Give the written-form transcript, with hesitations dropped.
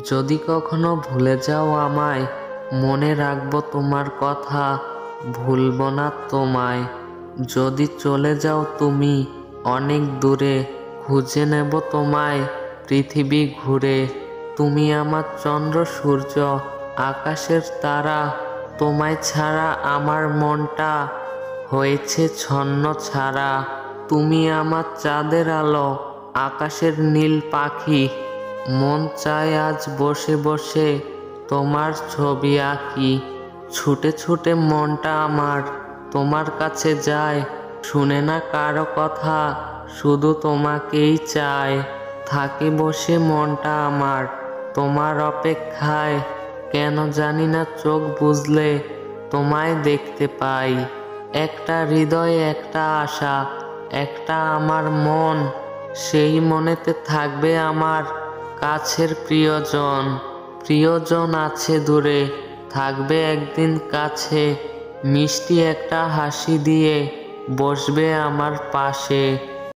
যদি কখনো ভুলে যাও আমায়, মনে রাখবো তোমার কথা, ভুলবো না তোমায়। যদি চলে যাও তুমি অনেক দূরে, খুঁজে নেব তোমায় পৃথিবী ঘুরে। তুমি আমার চন্দ্র সূর্য, আকাশের তারা, তোমায় ছাড়া আমার মনটা হয়েছে ছন্ন ছাড়া। তুমি আমার চাঁদের আলো, আকাশের নীল পাখি, মন চায় আজ বসে বসে তোমার ছবি আঁকি। ছুটে ছুটে মনটা আমার তোমার কাছে যায়, শুনে না কারো কথা, শুধু তোমাকেই চায়। থাকে বসে মনটা আমার তোমার অপেক্ষায়, কেন জানি না চোখ বুঝলে তোমায় দেখতে পাই। একটা হৃদয়ে একটা আশা, একটা আমার মন, সেই মনেতে থাকবে আমার কাছের প্রিয়জন। প্রিয়জন আছে দূরে, থাকবে একদিন কাছে, মিষ্টি একটা হাসি দিয়ে বসবে আমার পাশে।